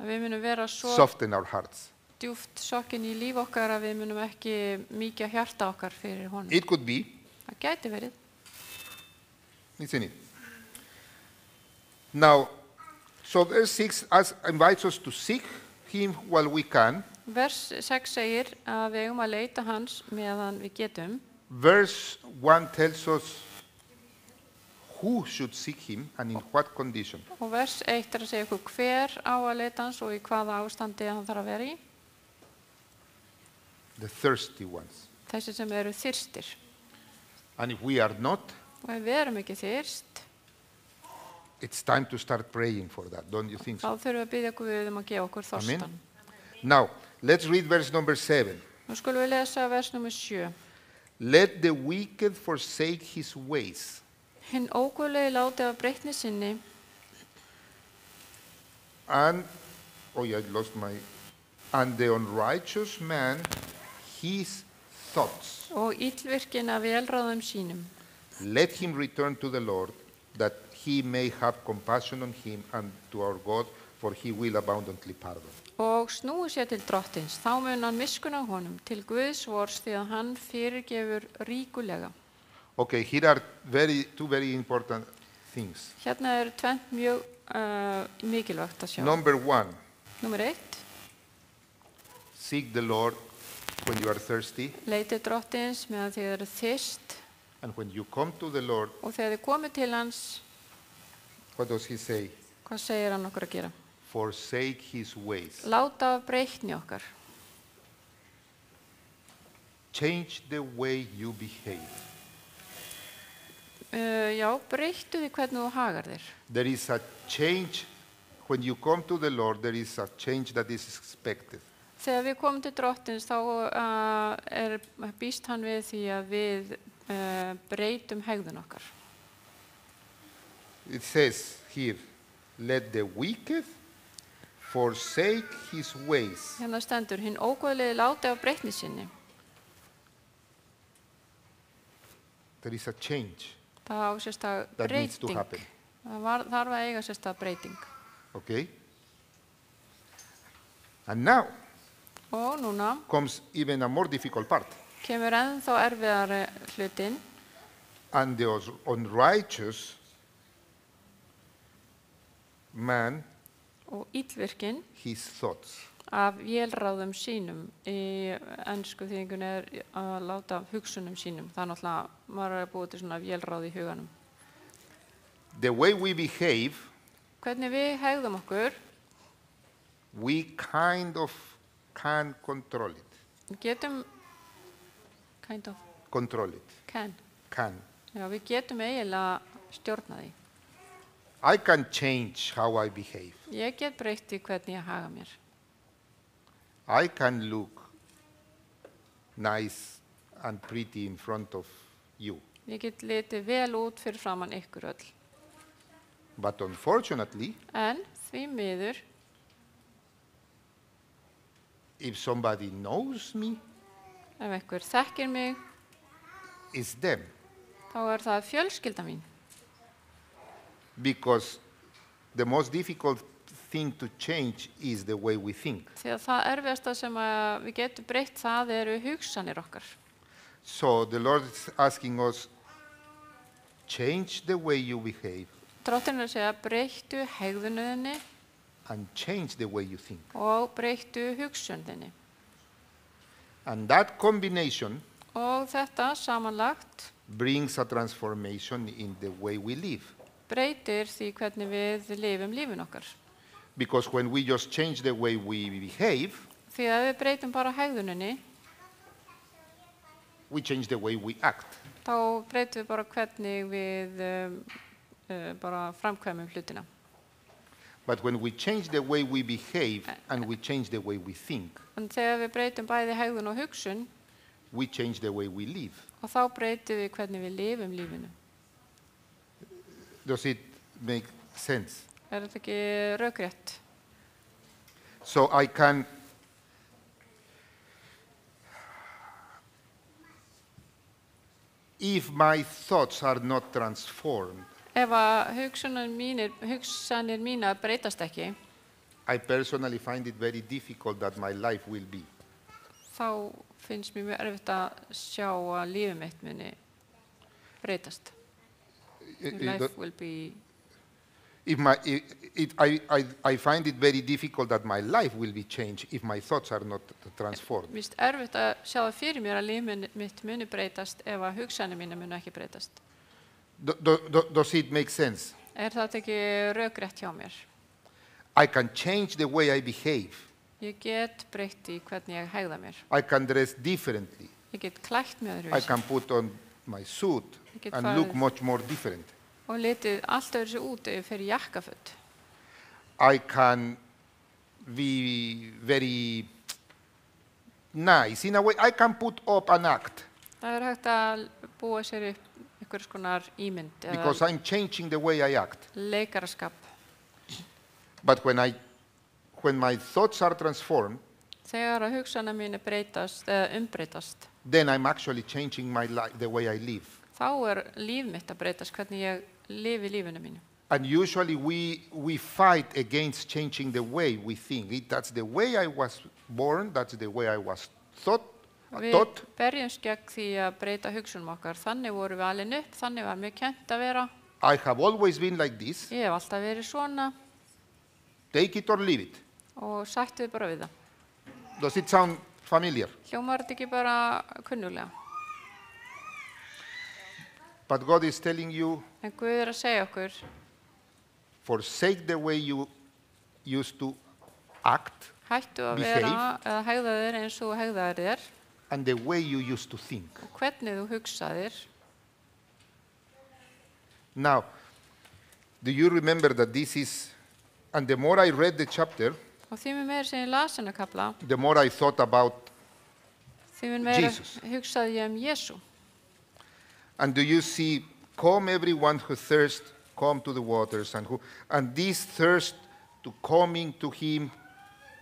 Að við munum vera svo soften our hearts. djúft sokkin í líf okkar að við munum ekki mýkja hjarta okkar fyrir honum. It could be, Það gæti verið. isn't it? Now, so verse 6 invites us to seek him while we can. Vers 6 segir að við eigum að leita hans meðan við getum. Verse 1 tells us who should seek him and in what condition. Og vers 1 er að segja okkur hver á að leita hans og í hvaða ástandi hann þarf að vera í. The thirsty ones. Þessi sem eru þyrstir. And if we are not, Og ef við erum ekki þyrst, it's time to start praying for that, don't you think þá so? þurfum við að biðja Guð um að gefa okkur Amen. þorstan. Now, let's read verse number 7. Nú skulum við lesa vers nr. 7. Let the wicked forsake his ways. Hinn óguðlegi láti af breytni sinni And, and the unrighteous man his thoughts. og illvirkin af velráðum sínum. Let him return to the Lord, that he may have compassion on him, and to our God, for he will abundantly pardon. Og snúi sér til drottins, þá mun hann miskunn á honum, til Guðs vors því að hann fyrirgefur ríkulega. Okay, here are two very important things. Hérna er tvennt mjög mikilvægt að sjá. Number 1, Númer 1, seek the Lord when you are thirsty, leitið drottins meðan þið eru þyrst and when you come to the Lord, og þegar þið komið til hans, what does he say? hvað segir hann okkur að gera? Forsake his ways. Láta af breytni okkar. Change the way you behave. Já, breyttu því hvernig þú hagar þér. There is a change, when you come to the Lord, there is a change that is expected. Þegar við komum til drottins þá býst hann við því að við breytum hegðun okkar. It says here, let the wicked forsake his ways. Hérna stendur, hinn óguðlegi láti af breytni sinni. There is a change Það á sérstað that needs to breyting. happen. Það þarf að eiga sérstað breyting. Okay? And now Og núna comes even a more difficult part. kemur ennþá erfiðari hlutinn. and the unrighteous man og illvirkin his thoughts. af vélráðum sínum. Í ensku þýðingunni að láta hugsunum sínum. Það náttúrulega, maður er búið til svona vélráð í huganum. The way we behave, Hvernig við hegðum okkur, we kind of can control it. getum, Control it. Can. Já, við getum eiginlega stjórna því. I can change how I behave. Ég get breytt í hvernig ég haga mér. I can look nice and pretty in front of you. Ég get litið vel út fyrir framann ykkur öll. But unfortunately, En því miður, if somebody knows me, ef einhver þekkir mig, it's them. þá er það fjölskylda mín. Because the most difficult thing to change is the way we think. Því að það erfiðasta sem að við getum breytt, það eru hugsanir okkar. So the Lord is asking us, change the way you behave Drottin er að segja, breyttu hegðuninni and change the way you think. og breyttu hugsuninni. And that combination Og þetta samanlagt brings a transformation in the way we live. breytir því hvernig við lifum lífin okkar. Because when we just change the way we behave, Því að við breytum bara hegðuninni, we change the way we act. þá breytum við bara hvernig við bara framkvæmum hlutina. But when we change the way we behave and we change the way we think, En þegar við breytum bæði hegðun og hugsun, we change the way we live. og þá breytum við hvernig við lifum lífinu. Does it make sense? Er þetta ekki rökrétt? So I can if my thoughts are not transformed, Ef að hugsanir mínar breytast ekki, I personally find it very difficult that my life will be. þá finnst mér mjög erfitt að sjá að lífið mitt muni breytast. Life will be, I find it very difficult that my life will be changed if my thoughts are not transformed. mér finnst erfitt að sjá það fyrir mér að lífið mitt muni breytast ef að hugsanir mínar muni ekki breytast. Does it make sense? Er þetta ekki rökrétt hjá mér? I can change the way I behave. Ég get breytt í hvernig ég hegða mér. I can dress differently. Ég get klætt með I öðruvísi can put on my suit Ég get and look farið- much more different. og litið allt öðruvísi út ef ég fer í jakkaföt. I can be very nice. In a way, I can put up an act Það er hægt að búa sér upp einhvers konar ímynd because eða I'm changing the way I act. leikaraskap. But when my thoughts are transformed, Þegar að hugsanir mínu breytast eða umbreytast, then I'm actually changing my life, the way I live. þá er líf mitt að breytast, hvernig ég lifi lífinu mínu. And usually we fight against changing the way we think. That's the way I was born, that's the way I was taught. Við berjumst gegn því að breyta hugsunum okkar. Þannig vorum við alin upp, þannig var mér kennt að vera. I have always been like this. Ég hef alltaf verið svona Take it or leave it. og sættu við bara við það. Does it sound familiar? Hljómar þetta ekki bara kunnulega? But God is telling you, En Guð er að segja okkur, forsake the way you used to act hættu að Behave. vera eða hegða þér eins og hegðaðir þér and the way you used to think. og hvernig þú hugsaðir. Now, do you remember that this is, and the more I read the chapter, Og því mér meira sem ég las hennar kapla, the more I thought about, því mér meira Jesus. hugsaði ég Jésu. and do you see, come everyone who thirsts, come to the waters, and this thirst to coming to him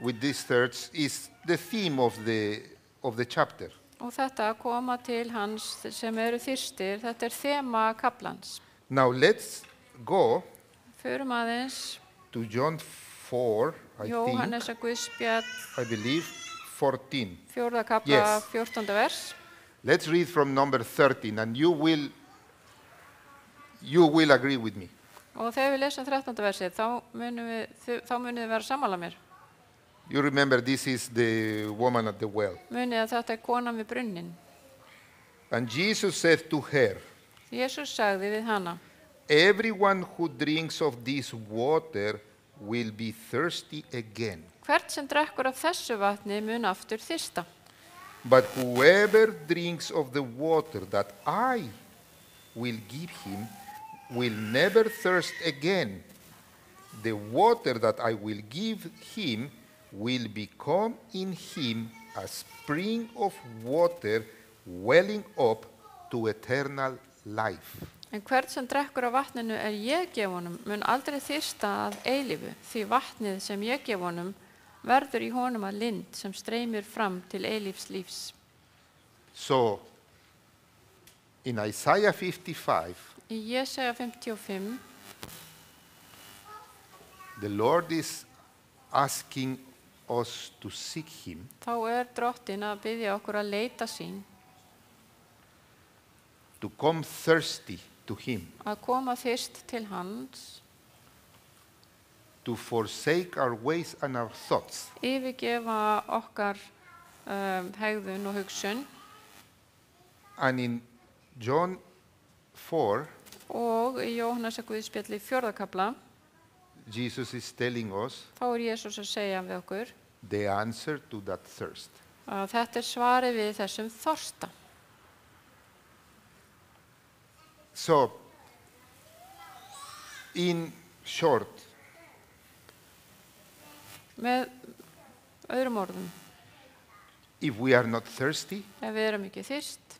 with this thirst is the theme of the chapter. Og þetta að koma til hans sem eru þyrstir, þetta er þema kaplans. Now let's go Förum aðeins, to John 4, I Jóhannesar Guðspjall, believe, 14. 4. kapla, Yes. 14. vers. Let's read from number 13, and you will you will agree with me. Og þegar við lesum 13. versið, þá munið þið vera sammála mér. You remember this is the woman at the well. Munið að þetta konan við brunnin. And Jesus said to her, Jesús sagði við hana, everyone who drinks of this water will be thirsty again. hvert sem drekkur af þessu vatni mun aftur þyrsta. But whoever drinks of the water that I will give him will never thirst again. The water that I will give him will become in him a spring of water welling up to eternal life. En hvert sem drekkur af vatninu ég gef honum mun aldrei þyrsta að eilífu, því vatnið sem ég gef honum verður í honum að lind sem streymir fram til eilífs lífs. So, in Isaiah 55, Í Jesaja 55, the Lord is asking us to seek him, þá drottinn að biðja okkur að leita sín, to come thirsty to him, að koma fyrst til hans, to forsake our ways and our thoughts, yfirgefa okkar hegðun og hugsun. and in John 4, Og í Jóhannesa Guðspjalli 4. kafla, Jesus is telling us þá Jesús að segja við okkur the answer to that thirst. að þetta svarið við þessum þorsta. So, in short, Með öðrum orðum, if we are not thirsty, ef við erum ekki þyrst,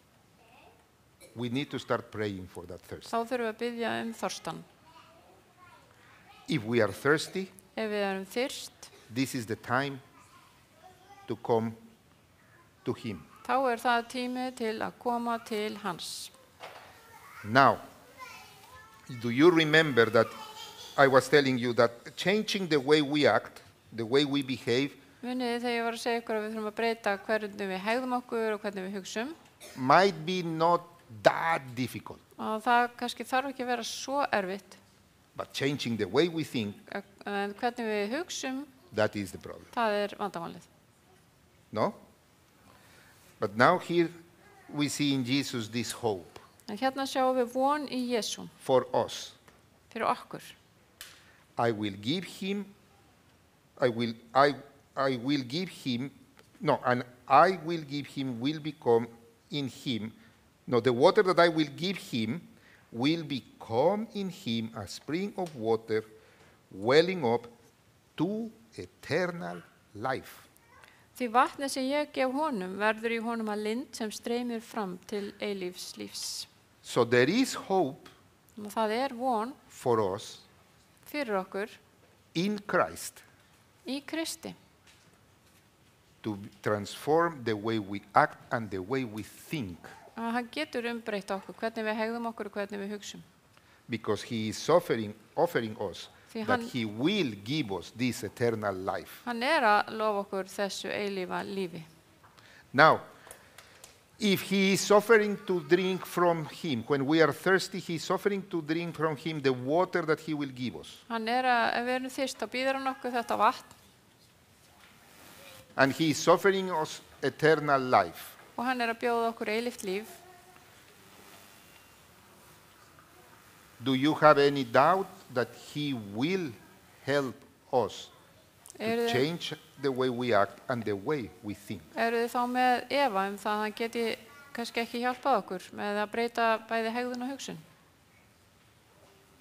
we need to start praying for that thirst. þá þurfum við að biðja þorstan. If we are thirsty, Ef við erum þyrst, this is the time to come to him. þá það tími til að koma til hans. Now, do you remember that I was telling you that changing the way we act, the way we behave, Munið þið þegar ég var að segja ykkur að við þurfum að breyta hvernig við hegðum okkur og hvernig við hugsum, might be not that difficult, og það kannski þarf ekki að vera svo erfitt, but changing the way we think, en hvernig við hugsum, that is the problem. það vandamálið. No? But now here we see in Jesus this hope En hérna sjáum við von í Jesú for us. fyrir okkur. I will give him, and I will give him will become in him. No, the water that I will give him will become in him a spring of water welling up to eternal life. Því vatnið sem ég gef honum verður í honum að lind sem streymir fram til eilífs lífs. So there is hope Og það von for us fyrir okkur in Christ í Kristi to transform the way we act and the way we think, að hann getur umbreytt okkur, hvernig við hegðum okkur og hvernig við hugsum. because he is offering us Því that hann- he will give us this eternal life. Hann að lofa okkur þessu eilífa lífi. Now, if he is offering to drink from him, when we are thirsty, he is offering to drink from him the water that he will give us. Hann ef við erum þyrst, þá býður hann okkur þetta vatn And he is offering us eternal life. og hann að bjóða okkur eilíft líf. Do you have any doubt that he will help us to Eru þið change the way we act and the way we think? þið þá með efa það að hann geti kannski ekki hjálpað okkur með að breyta bæði hegðun og hugsun?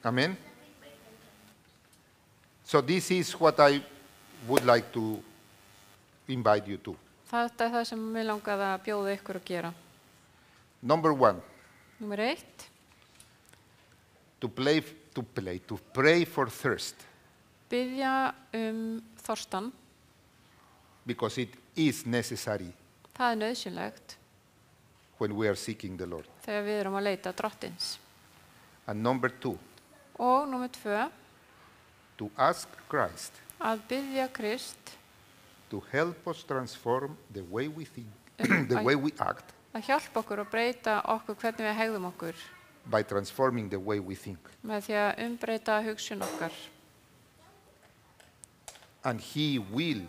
Amen? So this is what I would like to invite you to. Þetta það sem mig langaði að bjóða ykkur að gera. Number one, Númer 1, to pray for thirst, biðja þorstan. because it is necessary Það nauðsynlegt when we are seeking the Lord. þegar við erum að leita drottins. And number two, Og númer 2, to ask Christ að biðja Krist to help us transform the way we think, Um, the I- way we act, að hjálpa okkur og breyta okkur hvernig við hegðum okkur by transforming the way we think. með því að umbreyta hugsun okkar. And he will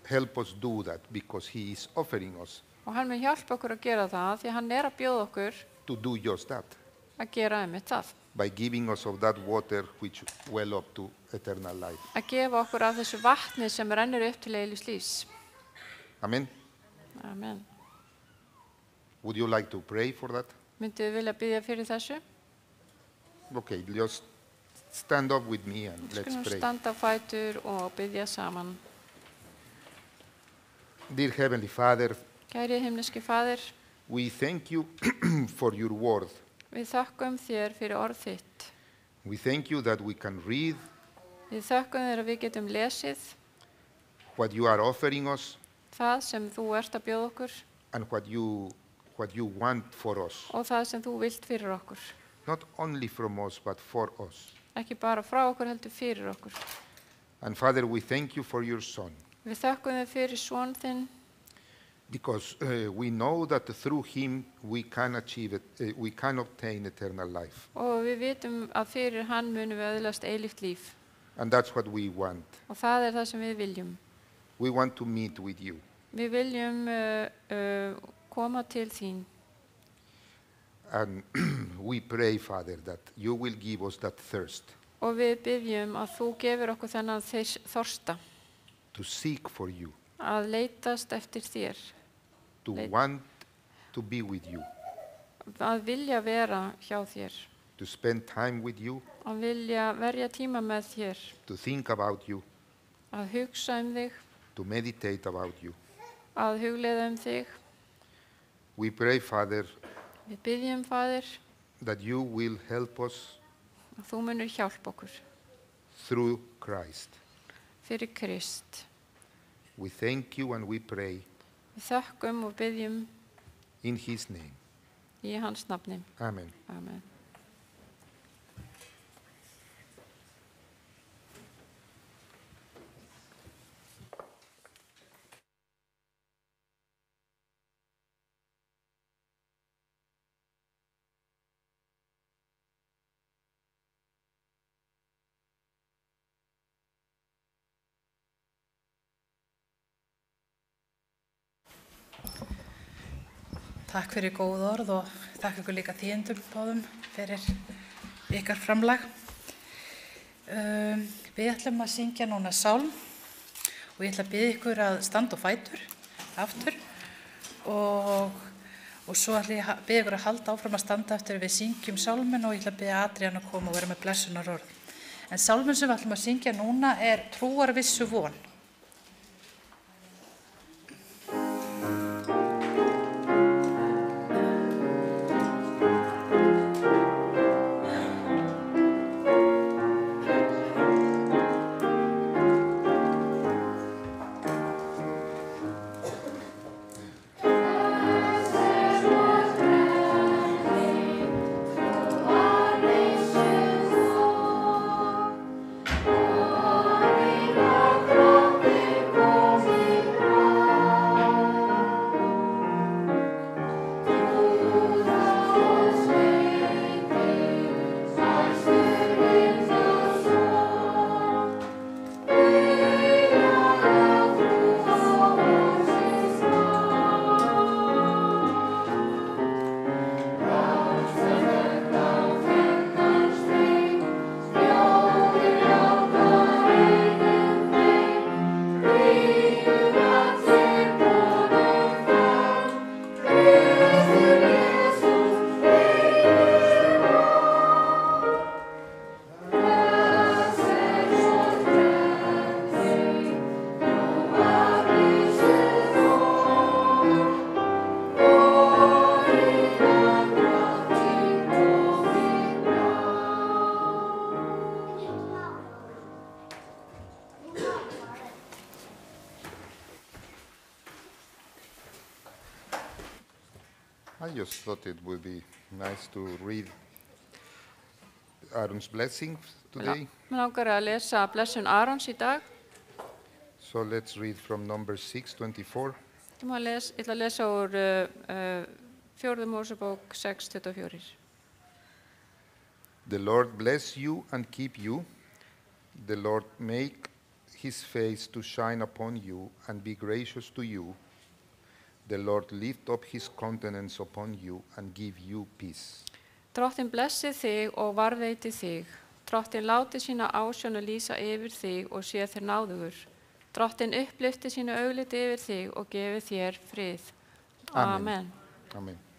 help us do that because he is offering us Og hann mun hjálpa okkur að gera það því að hann er að bjóða okkur to do just that að gera einmitt það. by giving us of that water which well up to eternal life. Að gefa okkur af þessu vatni sem rennur upp til eilífs lífs. Amen. Amen. Would you like to pray for that? Myndið þið vilja biðja fyrir þessu? Okay, just stand up with me and Við let's skulum pray. standa á fætur og biðja saman. Dear Heavenly Father, Kæri himneski Faðir, we thank you for your word. við þökkum þér fyrir orð þitt. We thank you that we can read Við þökkum þér að við getum lesið what you are offering us það sem þú ert að bjóða okkur and what you want for us. og það sem þú vilt fyrir okkur. Not only from us, but for us. Ekki bara frá okkur heldur fyrir okkur. And Father, we thank you for your Son, Við þökkum þér fyrir son þinn because we know that through him we can achieve it, we can obtain eternal life. og við vitum að fyrir hann munum við öðlast eilíft líf. And that's what we want. Og það er það sem við viljum. We want to meet with you. Við viljum koma til þín. And we pray, Father, that you will give us that thirst Og við byggjum að þú gefur okkur þennan þorsta to seek for you, að leitast eftir þér, to Leit- want to be with you, að vilja vera hjá þér, to spend time with you, að vilja verja tíma með þér, to think about you, að hugsa þig, to meditate about you. að hugleiða þig. We pray, Father, Við byggjum, Faðir, that you will help us að þú munur hjálpa okkur through Christ. fyrir Krist. We thank you and we pray Við þökkum og byggjum in his name. í hans nafni. Amen. Amen. Takk fyrir góð orð og takk ykkur líka þýðendum báðum fyrir ykkar framlag. Við ætlum að syngja núna sálm og ég ætla að biðja ykkur að standa á fætur aftur og svo ætla ég að biðja ykkur að halda áfram að standa eftir við syngjum sálmin og ég ætla að biðja Adrian að koma og vera með blessunar orð. En sálmin sem við ætlum að syngja núna er Trúarvissu von. I just thought it would be nice to read Aaron's blessing today. Mér langar að lesa blessun Arons í dag. So let's read from Numbers 6:24. Ég ætla að lesa úr 4. Mósebók 6:24. The Lord bless you and keep you. The Lord make his face to shine upon you and be gracious to you. The Lord lift up his countenance upon you and give you peace. Drottinn blessi þig og varðveiti þig. Drottinn láti sína ásjón lýsa yfir þig og sé þér náðugur. Drottinn upplyfti sínu augliti yfir þig og gefi þér frið. Amen. Amen. Amen.